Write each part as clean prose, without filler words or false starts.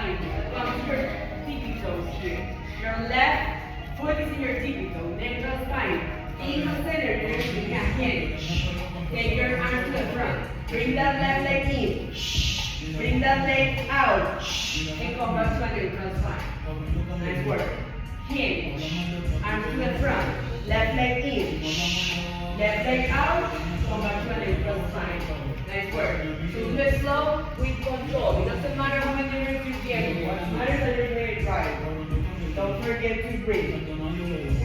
behind you. Come to your tippy toes here. Your left foot is in your tippy toe. Neutral spine. Inhale, center. Energy. Hinge. Take your arms to the front. Bring that left leg in. Bring that leg out. And come back to a neutral spine. Nice work. Hinge. Arms to the front. Left leg in. Left leg out. Come back to a neutral spine. Nice work. So do it slow with control. It doesn't matter how many minutes you get. What matters is that you're doing it right. Don't forget to breathe.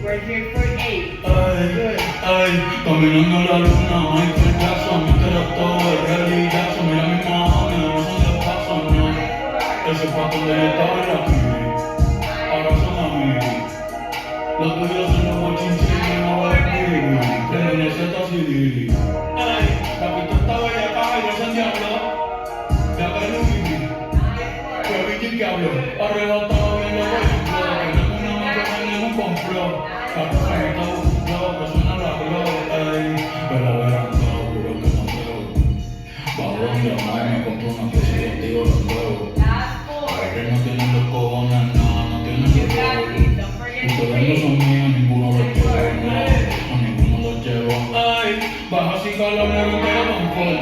We're here for 8. Good. Ay, caminando la luna, Michael Jackson, Mr. October, Kelly Jackson, mira mi mami, no son de paso, no. Ese pato de estaba aquí, ahora son amigos. Los tuyos son los bochinchines, no va a vivir, que no necesitas CD. Ay, la pista estaba en la caja y no se diablo, de acá en un bici, que bici que habló, arrebatado bien lo voy a comprar, que tengo una máquina en un complot, la cosa me está buscando, que suena la glow, ey, pero verán todo, juro que no creo. Bajo mi mamá me compró una cosa y contigo los huevos. Que no tienen los cojones, no tienen los huevos. Ustedes no son míos, ninguno los lleva, no, a ninguno los lleva. Ay, baja sin calor, me gusta el confort,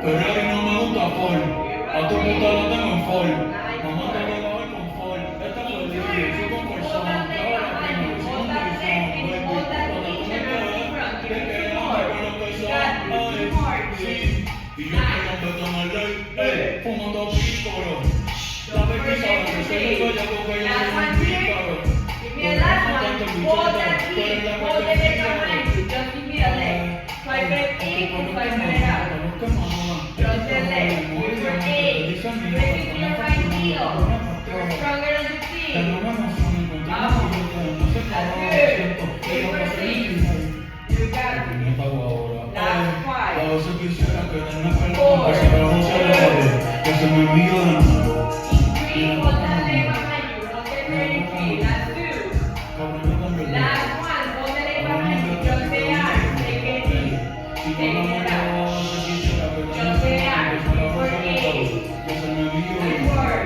pero a mí no me gusta Ford. A tu puta la tengo en Ford. Mamá te va a bajar con Ford. Esta fue el día, soy con persona, que ahora primo, soy con persona, baby. Cuando tú me quedas, te quedas con los pesos, ay, sí. Y yo quiero empezar en el ley, fumando pícoro. La baby sabe que soy el bella porque yo soy un pícaro. Give me a last one. Hold that knee. Hold the leg behind you. Just give me a leg. Swipe it in, swipe it out. Cross the leg. Use your eight. Break into your right heel. You're stronger than the feet. Vamos. That's good. Keep for 6. You got it. Last 5. 4. Que se me envío de nuevo. 3. Hold that leg behind you. Don't get ready. 3. Last 2. Last 1. Hold the leg behind you. Just the arms. Take it in. Take it out. Just the arms. Keep for 8. Nice work.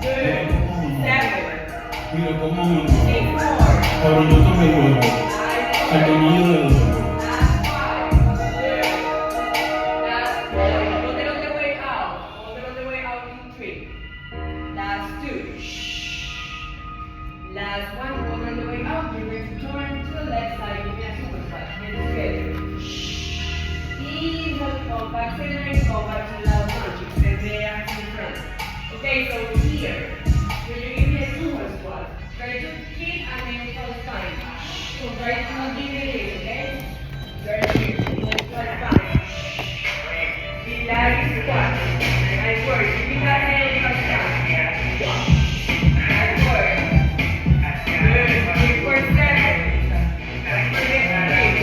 Good. 7. Mira cómo me muevo. Take 4. Ahora yo también luego. Nice Al work. tamaño del huevo. Last 5. Good. Last 4. Hold it on the way out. Hold it on the way out in 3. Last 2. Last 1. Hold on the way out. You're going to turn to the left side. Give me a super squat. Hands together. Inhale, come back center and go back to last lunge. Extend the arms in front. Okay, so here, when you give me a super squat, try to keep a neutral spine. So try to not give it in, okay? Right here, neutral spine. Relax squat. Nice work. Give me that neutral spine. Nice work. Good. Keep for 7. Don't forget to breathe.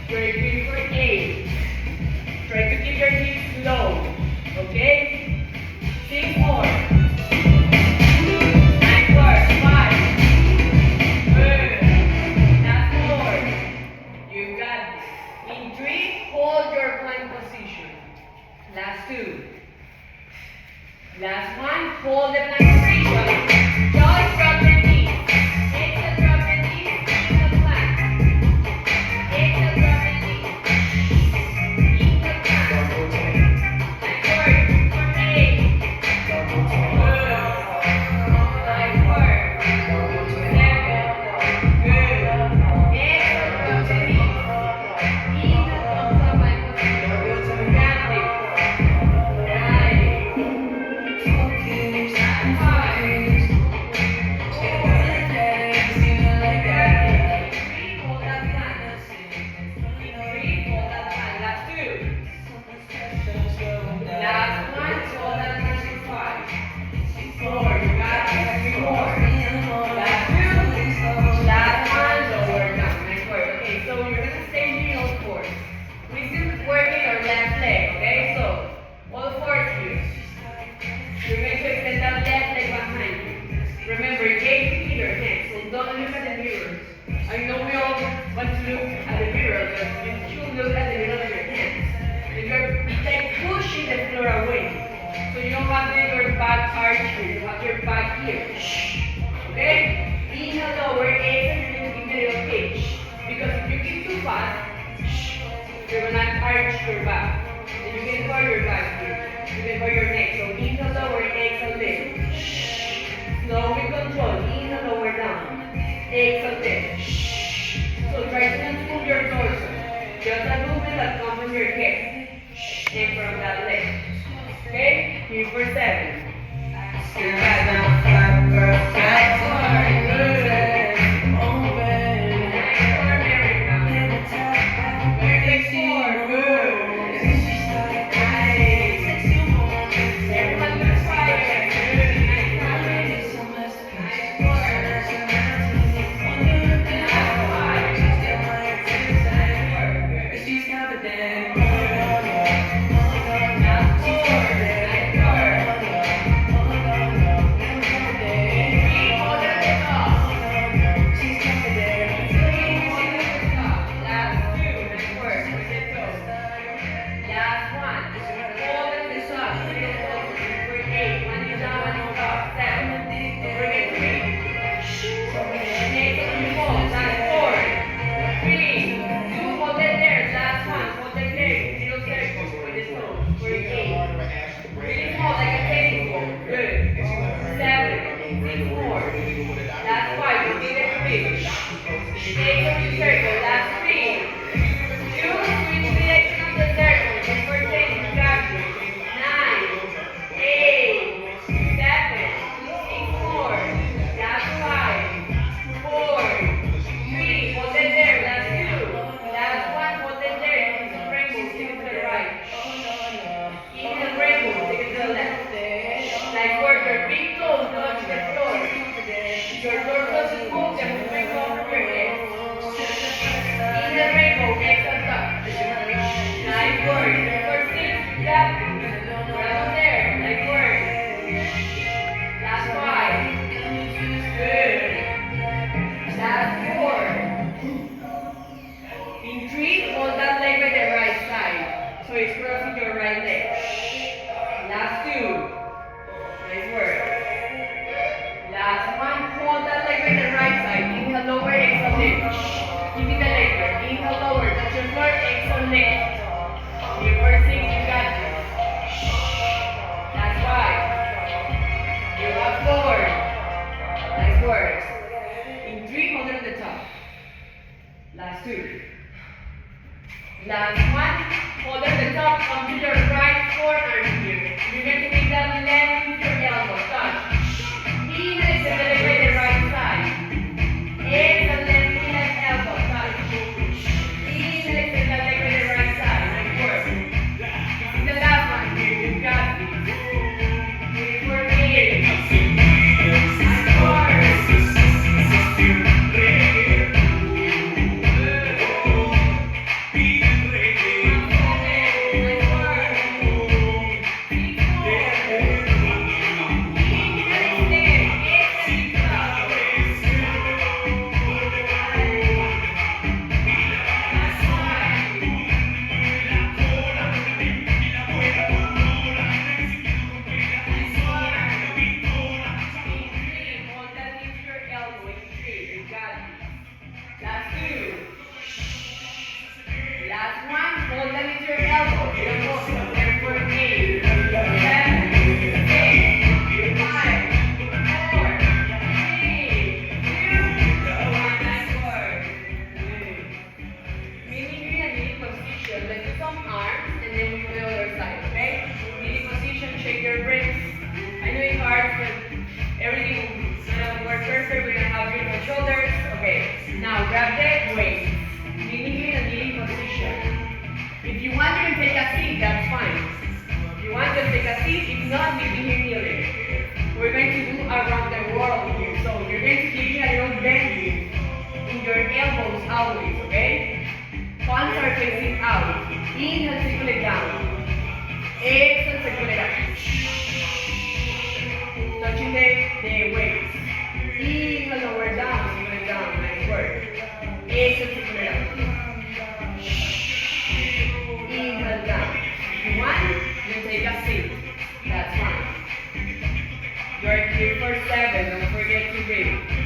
Very good for 8. Try to keep your hips low. Okay? 6 more. 9 more. 5. Good. Last 4. You got it. In 3, hold your plank position. Last 2. Last 1, hold the plank position. Just drop your knees. Exhale, drop your knees. Inhale, plank. Exhale, drop your knees. Inhale, plank. Nice work. For 8. Good. Nice work. 7. Good. Exhale, drop the knees. Inhale, comes up plank position. Got it. 'Cause take a seat, that's fine. If you want to take a seat, if not, you can here kneeling. We're going to do around the world here. So you're going to give me a little bend here in your elbows always, okay? Palms are facing out. Inhale, circulate down. Exhale, circulate up. Touching the weights. Inhale, lower down, circulate down. Nice work. Exhale, circulate up. Inhale down. If you want, you can take a seat. That's fine. You're here for 7. Don't forget to breathe.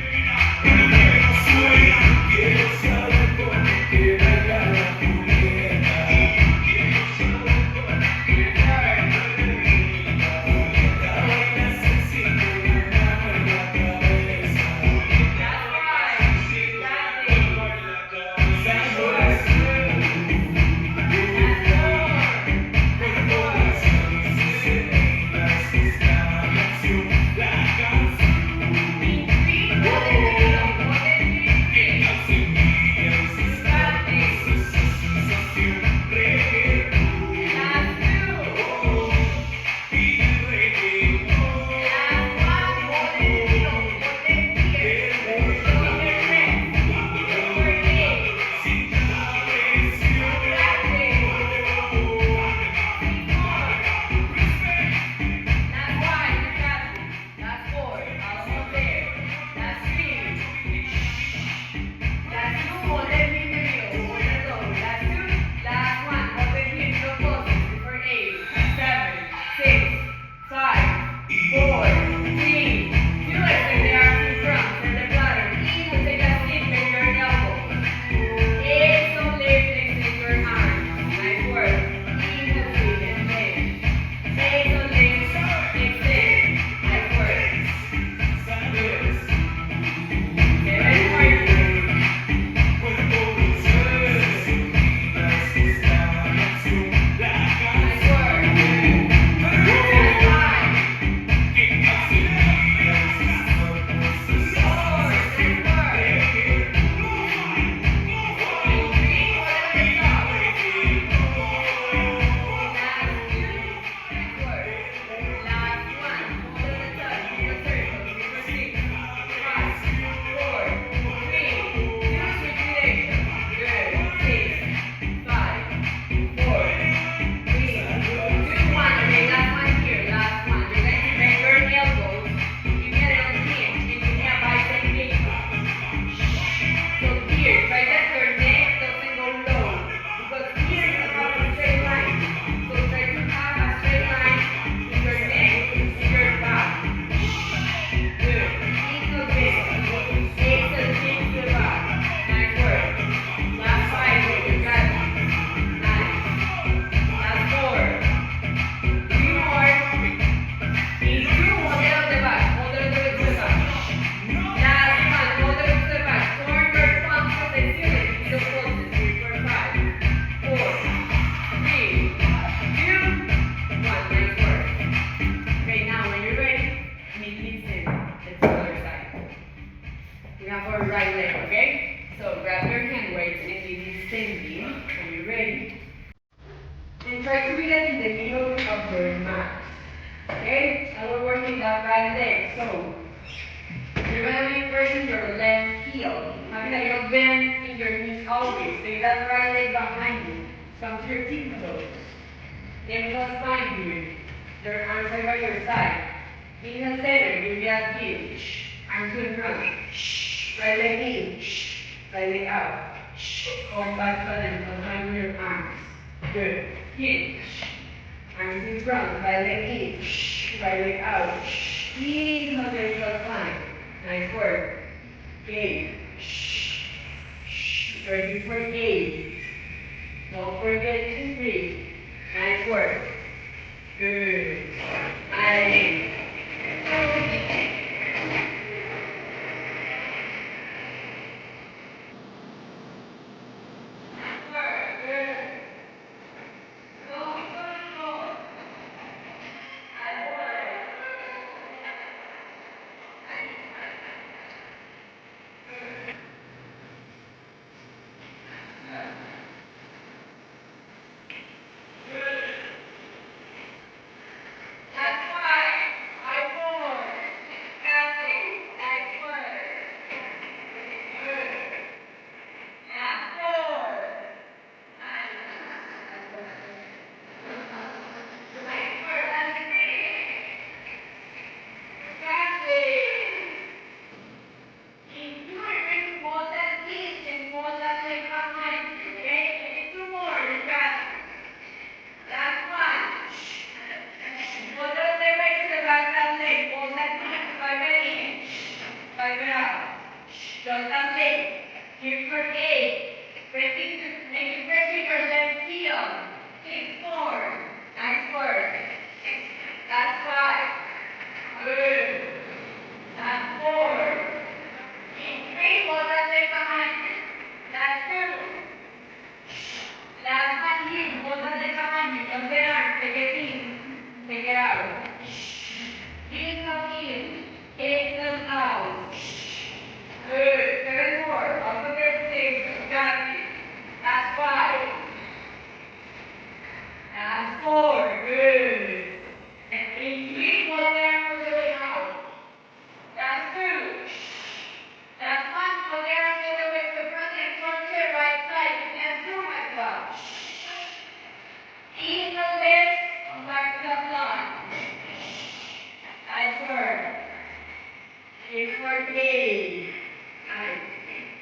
eight.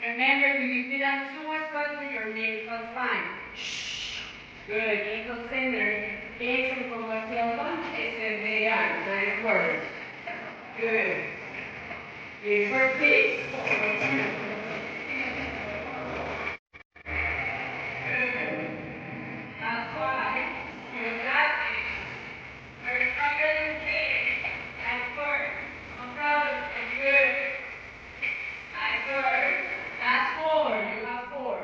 Remember, when you sit on sumo squat with your nails on spine. Good. Ankle center. Ankle como skeleton. Ese medial. Nice work. Good. Here for six. Good. Last five. You got it. You're stronger than this. Nice work. I'm proud of you. Good. Nice work. Last four. You have four.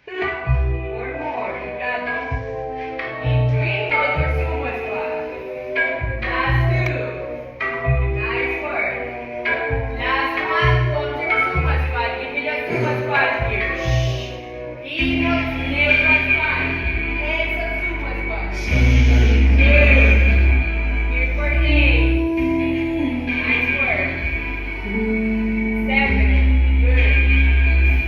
Four more. You got it. In three, hold your sumo squat. Last two. Nice work. Last one, hold your sumo squat. Give me your sumo squat here. Inhale, nails on spine. Exhale, sumo squat. Good. Here for eight. Nice work. Seven. Good.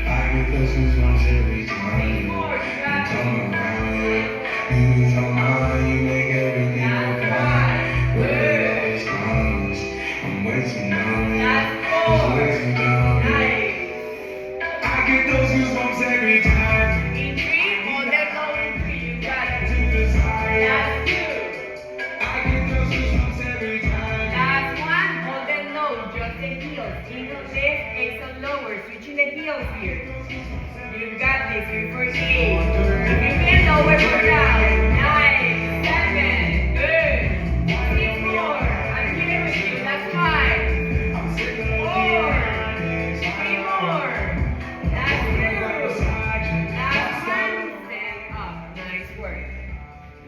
I get those goosebumps every Three time. more. You got Tell it. me about it. You talk about you make everything Last go five. fine. Where Good. it always comes. I'm way too numb. Last It's four. way too dumb. Nice. I get those goosebumps every time. In three, hold that low in three. You got it. To the side. Last two. I get those goosebumps every time. Last one, hold them low, just the heels. Inhale lift, exhale lower, switching the heels here. You got this, here for eight. If you can lower for down. Nine, seven, good. Six more, I'm here with you, that's five. Four, three more. That's two. Last one, stand up. Nice work.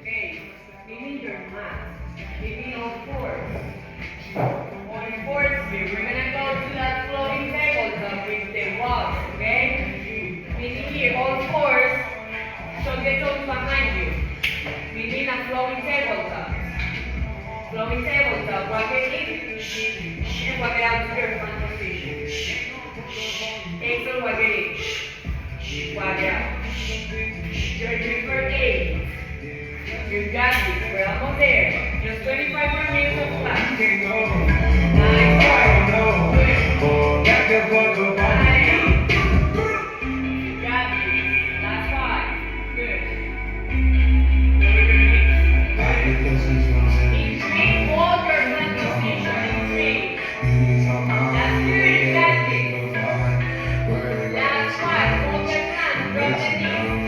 Okay, give me your mat. Give me all fours. On fourth here, we're gonna go to that floating tabletop with the walls, okay? Meaning here, all fours, show the toes behind you. Meaning a floating tabletop. Floating tabletop, walk it in, and walk it out to your front position. Exhale, walk it in. Walk it out. You're here for eight. You got this, we're almost there. Just 25 more minutes of class. Nice work. Good. Got the fuck up. Nice. You got this. Last five. Good. Lower your hips. I get those goosebumps In every three, time. hold your front position. In three. You talk about That's you good, make you got everything go fine. Where it Last always one. Hold comes. your hand. I'm Drop way the too knee. numb.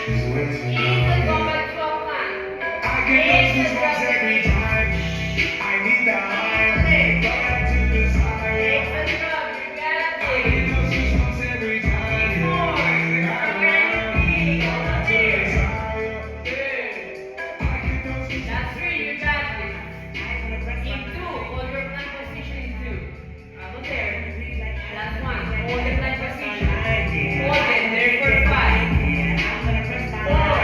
It's way too Easy, go dumb. back to a plank. I get those goosebumps every time. I need the high. Go back to the side. Exhale, drop. You got I get this. those goosebumps every time. More. I You're almost there. Good. I get those goosebumps. That's three, you got this. In two, hold your plank position in two. Almost there. Last one, hold the plank position. Hold it there for five. Four,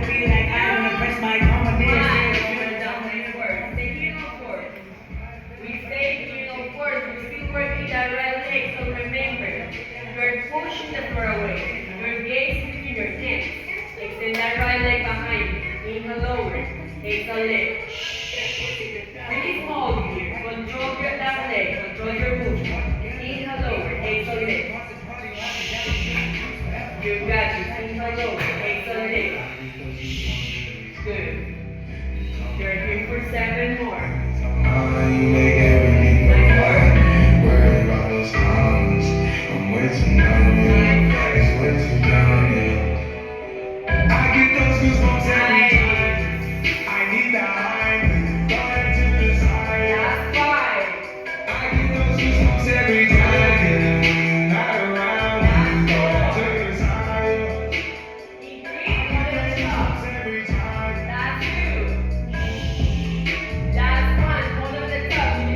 three, one. We're done with work. Stay here on four. We stay here on four. We're still working that right leg, so remember, you're pushing the floor away. Your gaze is between your hands. Extend that right leg behind you. Inhale lower. Exhale lift. Really small here. Control your left leg. Control your movement. Inhale lower. Exhale lift. You got this. Inhale lower. Exhale lift. Good. You're here for seven more. You make everything go fine. Where it always comes. I'm way too numb. It's way too dumb. I get those goosebumps every time. I need the high. Go back to the side. Last five. I get those goosebumps every time. Not around. Go back to the side. In three, hold it at the top. Every time. Last two. Last one, hold on the top. You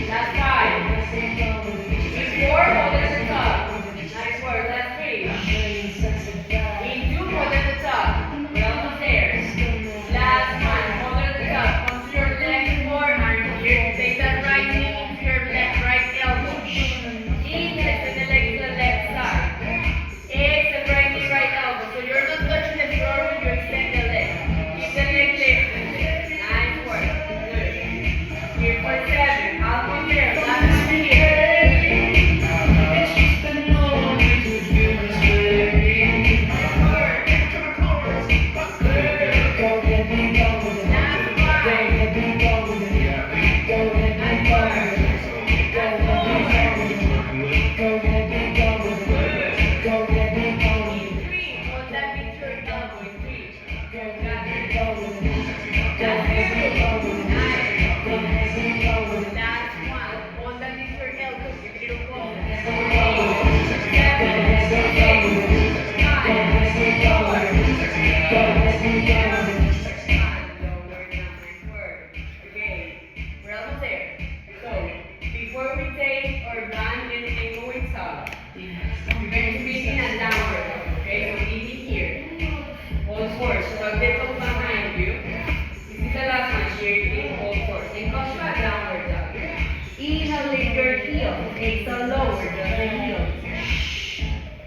That's 5. Before, hold at the top. Nice work. That's 3. In 2, hold at the top. We're almost there. Last 1. Hold at the top. Come to your left forearm here. Take that right knee into your right elbow. Inhale, send the leg to the left side. Exhale, right knee, right elbow. So you're not touching the floor when you extend the leg. Keep the leg lifted. Nice work. Good. Here for 7. Almost there. Last 1 here. Exhale, lower, just the heels.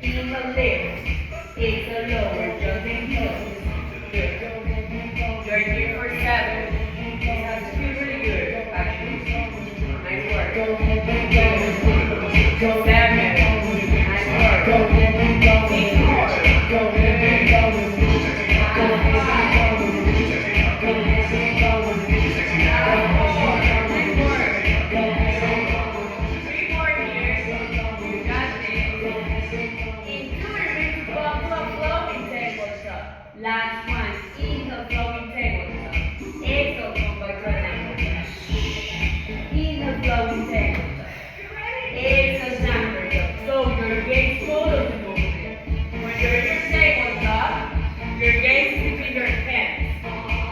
Inhale, lift. Exhale, lower, just the heels. Good. You're here for 7. This has to be really good, actually. Nice work. 7. Nice work. 6 more. Last 1. Inhale, flowing tabletop. Exhale, come back to a downward dog. Inhale, flowing tabletop. Exhale, downward dog. So your gaze follows the movement. When you're in your tabletop, your gaze is between your hands.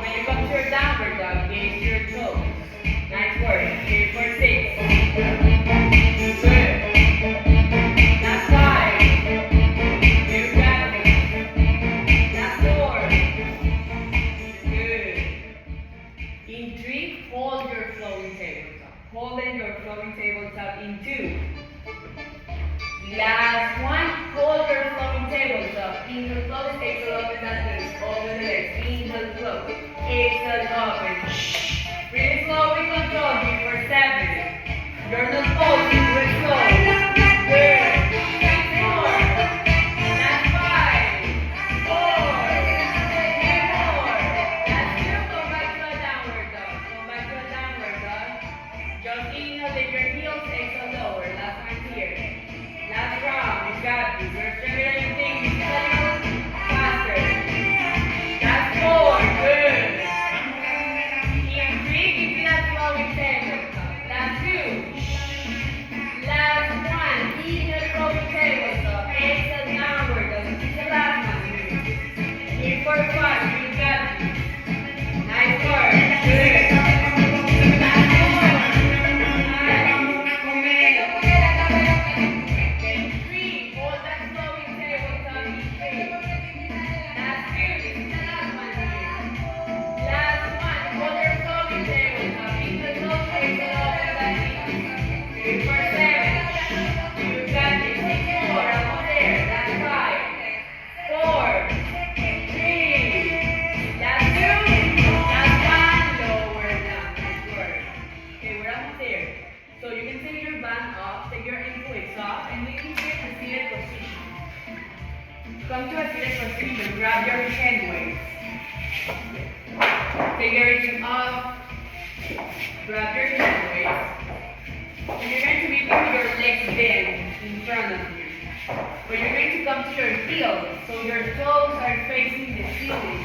When you come to your downward dog, gaze to your toes. Nice work. Here for 6. Good. That's 5. You got it. That's 4. Good. In 3, hold your flowing tabletop. Holding your flowing tabletop in 2. Last 1, hold your flowing tabletop. Inhale, flow, exhale, open that legs. Open the legs. Inhale, flow. Exhale, open. Breathe slow with control here for 7. You're not pausing, do it slow. Good. 6 more. That's 5. 4. 3 more. That's 2. Come back to a downward dog. Come back to a downward dog. Just inhale, lift your heels, exhale, lower. Last 1 here. Last round. You got this. You're stimulating things. Just a little faster. That's 4. Good. In 3, keep that flowing tabletop. Last 2. Last 1. Inhale, flowing tabletop. Exhale, downward dog. This is the last 1. Here for 5. You got this. Nice work. Good. Last 4. Then 3. Hold that flowing tabletop in 3. Last 2. This is the last 1 here. Last 1. Hold your flowing tabletop. Inhale, flow, exhale, open that knee. Here for 7. You got this. 6 more. Almost there. That's 5. 4. 3. That's 2. That's 1. Lower down. Nice work. Okay, we're almost there. So you can take your band off, take your ankles off, and we can get a seated position. Come to a seated position. Grab your hand weights. Take everything off. Grab your hand weights. And you're going to be with your legs bent in front of you. But you're going to come to your heels, so your toes are facing the ceiling.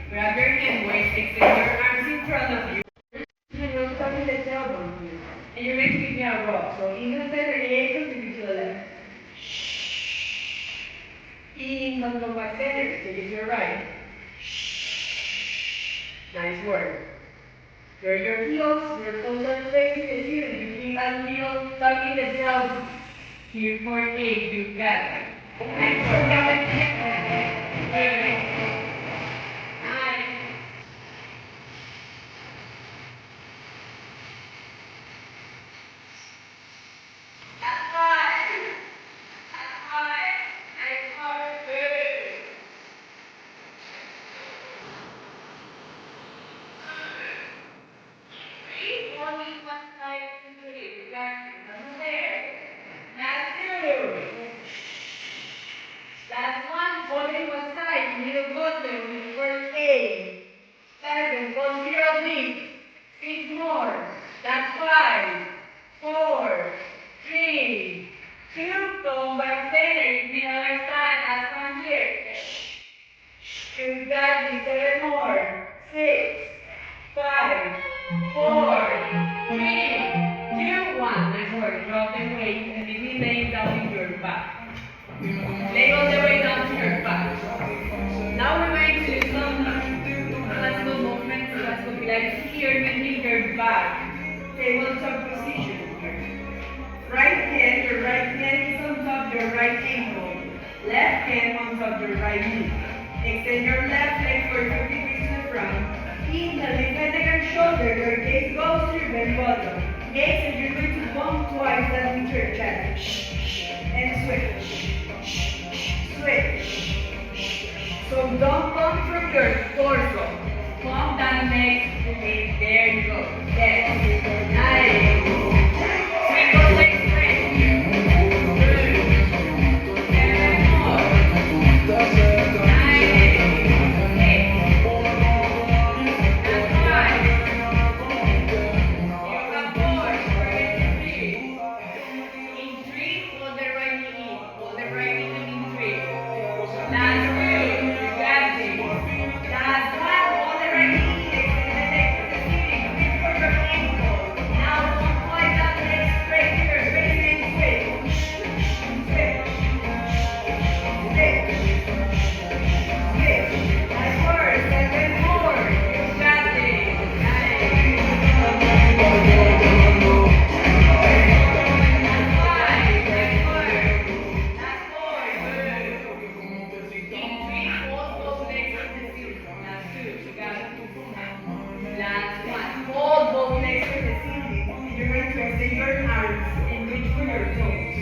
Grab your hand weights, extend your arms in front of you. And you're touching the tailbone here. And you're going to give me a rock. So inhale, center, exhale, take it to the left. Inhale, come back center, take it to your right. Nice work. Your heels, your shoulder blades, and you keep that heel tucking it down. Here for 8, you got it. And for 7, 8, 9, that's right. That's right. And for 2. Three, only one side to three. You got it. Another there. That's 2. That's 1, only one side. Middle button with first 8. 7, go 0 deep. 6 more. That's 5, 4, 3, 2. Go back center. The other side. That's 1 here. You got it. 7 more. 6, 5, 4, 3, 2, 1. Nice work. Drop the weight and maybe lay down in your back. Lay all the way down to your back. Now we're going to do some classical movements. That's going to be like here, bending your back. Tabletop position here. Right hand, your right hand is on top of your right ankle. Left hand on top of your right knee. Extend your left leg for 50 degrees to the front. Inhale, lift your shoulder, your gaze goes to your belly button. Exhale, you're going to bump twice as we turn chest. And switch. Switch. So don't bump from your torso. Bump that next leg. There you go. Yes. Nice. Swing those legs straight. Good. 7 more. Nice. 6. That's 5. You got 4. Forget 3. In 3, hold the right knee in. Hold the right knee in 3. That's 2. You got it. That's 1. Hold the right knee. Extend the leg to the ceiling. Reach for your ankle. Now don't point that leg straight here. Raise and switch. Switch. Switch. Switch. Nice work. 7 more. You got it. Nice. That's 5. Nice work. That's 4. Good. In 3, hold both legs to the ceiling. That's 2. You got it. Last 1. Hold both legs to the ceiling. You're going to extend your arms and reach for your toes.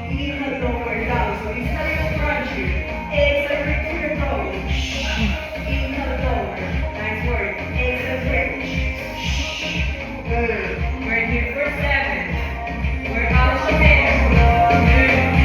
Inhale, lower down. So inhale, you crunch here. Exhale, reach to your toes. Inhale, lower. Nice work. Exhale, stretch. Good. We're here for 7. We're out of there. Good. Good.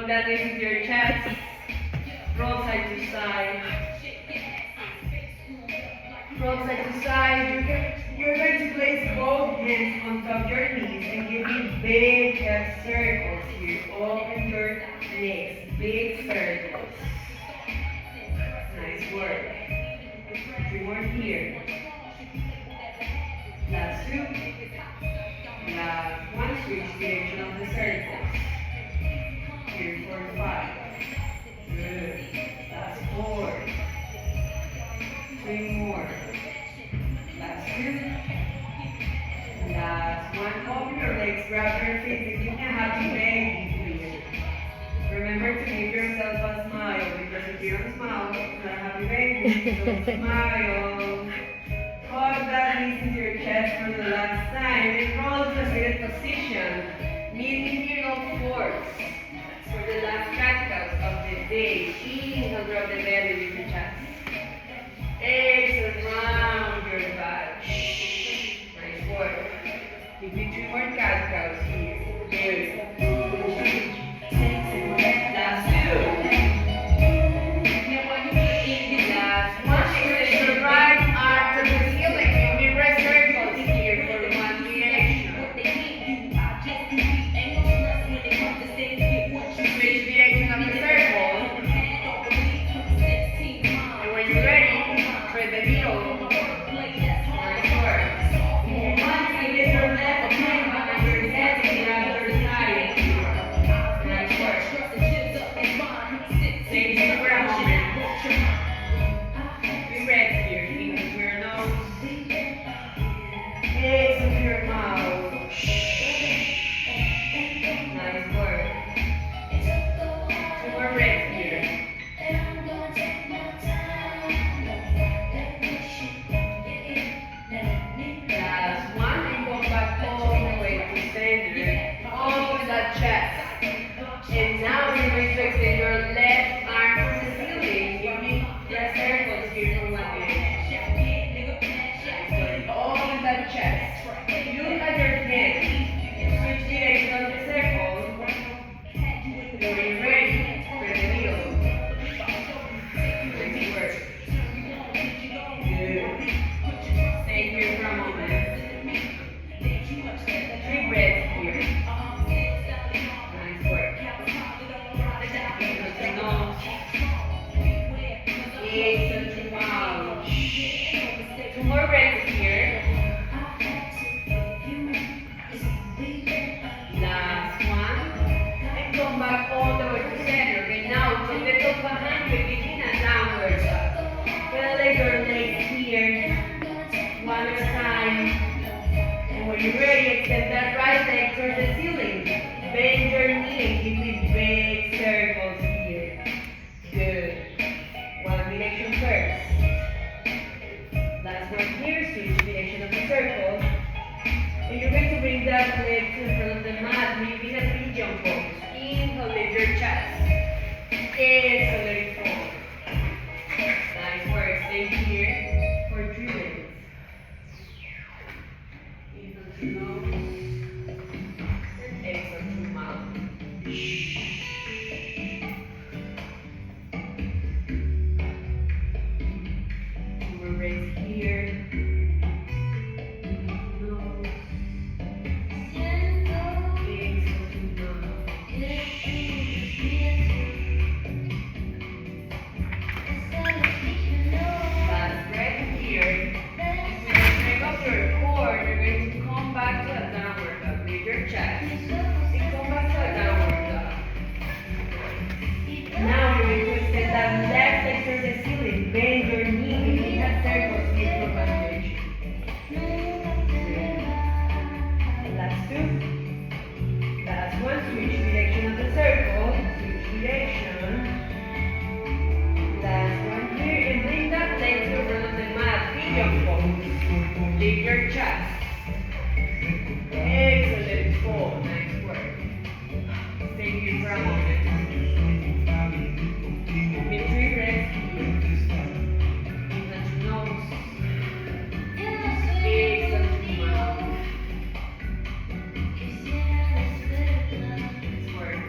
that into your chest. Roll side to side. Roll side to side. You're going to place both hands on top of your knees and give me big half circles here. Open your legs. Big circles. Nice work. 3 more here. Last 2. Last 1. Switch direction of the circles. Here 4, 5. Good. Last 4. 3 more. Last 2. Last 1. Open your legs. Grab your feet. If you can have to beg, please. Remember to give yourself a smile, because if you don't smile, it's not a happy baby. So smile. Hold that knees into your chest for the last time and roll to a seated position. Meaning here no force. For the last practice of the day, inhale, drop the belly with your chest. Exhale, round your back. Nice work. Give me 3 more cat cows here. Good. Last 2. Last 1. Extend your right arm to the ceiling. Give me rest circles here for 1 direction. Switch direction of the circle. And when you're ready, thread the needle. Nice work. Once you get your left hand behind your head and grab your side. Nice work. Stay here for a moment. We rest here. Fingers to your nose. Exhale to your mouth. Nice work. 2 more breaths here. Last 1, and go back all the way to center. Open that chest. And now you're going to extend your left arm to the ceiling. Give me your circles here for 1 direction. Open that chest. Look at your head. Switch direction of the circle. When you're ready, thread the needle. Nice work. Good. Stay here for a moment. 3 breaths here. Nice work. Inhale to nose. Exhale to mouth. 2 more breaths here. Last 1. And come back all the way to center. Okay, now take the top behind you and begin a downward dog. Elevate your legs here. 1 at a time. And when you're ready, extend that right leg towards the ceiling. Bend your knee and give me big circles here. Good. 1 direction first. Last 1 here, switch direction of the circle. And you're going to bring that leg to the front of the mat, maybe in a pigeon pose. Inhale, lift your chest. Exhale, let it fall. Nice work. Stay here for 3 minutes. Inhale to nose. And exhale to mouth. We're raised here. Nose. Exhale to mouth. Last breath here. When you bring up your core, you're going to come back to a downward dog. Leave your chest. And come back to a downward dog. Now you're going to extend that left leg towards the ceiling. Bend your knee. Make that circle here for foundation. Last 2. Last 1. Switch direction of the circle. Switch direction. Last 1 here. And bring that leg to the front of the mat. Pigeon pose. Lift your chest. Exhale, let it fall. Nice work. Stay here for a moment. Give me 3 breaths here. Inhale to nose. Exhale to mouth. Nice work.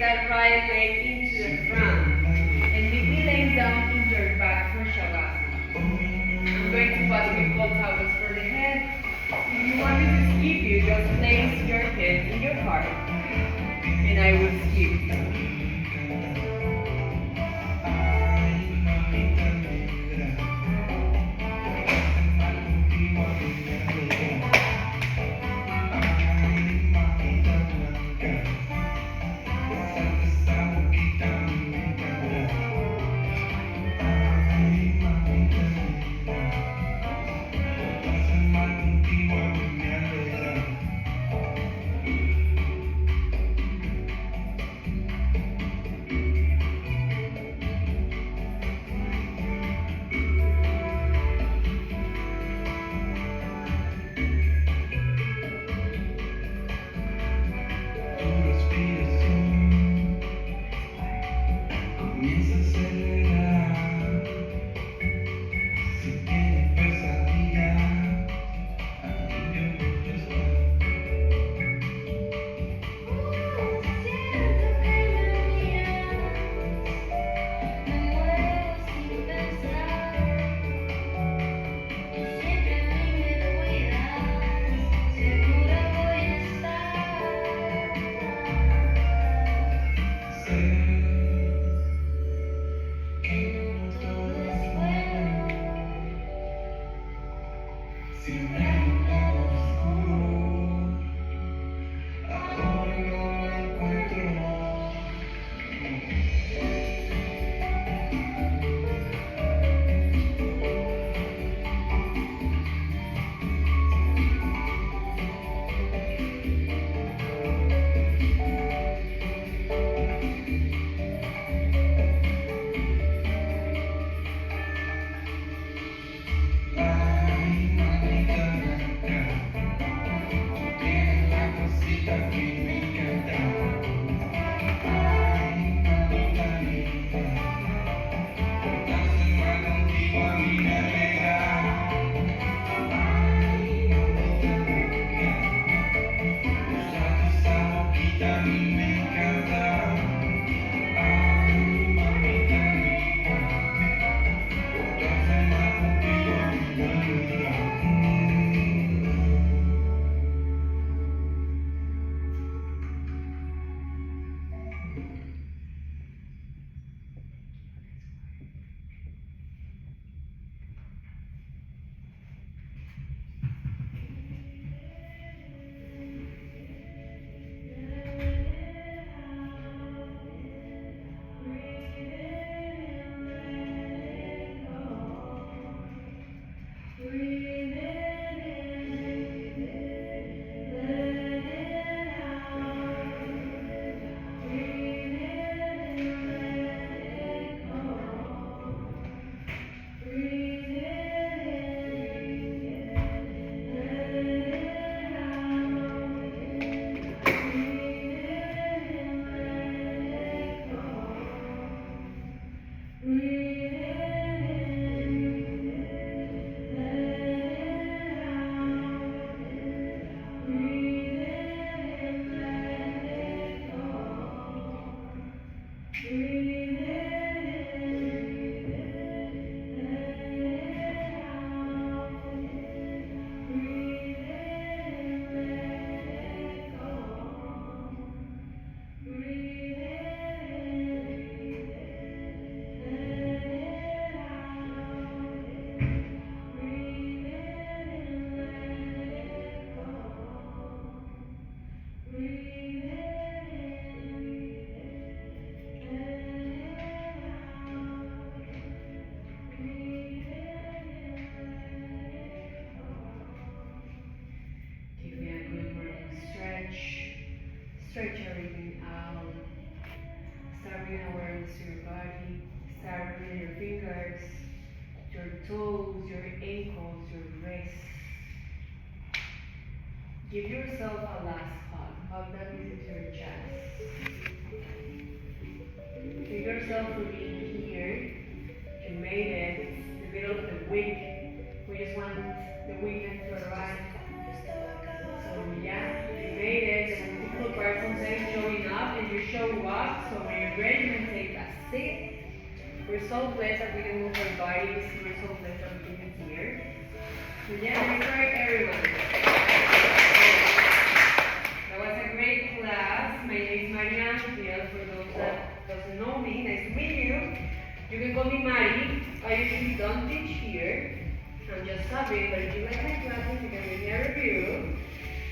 that right leg into the front. And leave the leg down in your back for Shavasana. I'm going to put the cold towels for the head. If you want me to skip you, just place your head in your heart. And I will skip you. Stretch everything out. Start bringing awareness to your body. Start bringing your fingers, your toes, your ankles, your wrists. Give yourself a last hug. Hug that into your chest. Give yourself to be here. You made it. It's the middle of the week. We just want the weekend to arrive. So yeah, you made it. And people are sometimes showing up and you show up. ready, you can take a seat. We're so blessed that we can move our bodies. We're so blessed that we can be here. So yeah, let's start everyone. That was a great class. My name is Maria Angel. For those that doesn't know me, nice to meet you. You can call me Mari. I usually don't teach here. I'm just subbing, but if you like my classes, you can give me a review.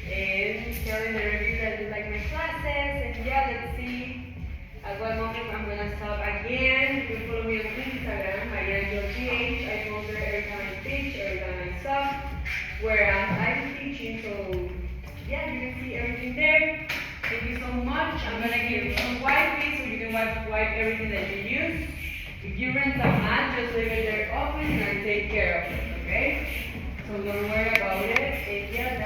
And tell in the review that you like my classes. And yeah, let's see. At what moment I'm gonna stop again. You can follow me on Instagram, MariaAngelPH. I post there every time I teach, every time I stop, where I'm teaching. So yeah, you can see everything there. Thank you so much. I'm gonna give you some wipes so you can wipe everything that you use. If you rent a mat, just leave it there open and take care of it, okay? So don't worry about it. And yeah, that's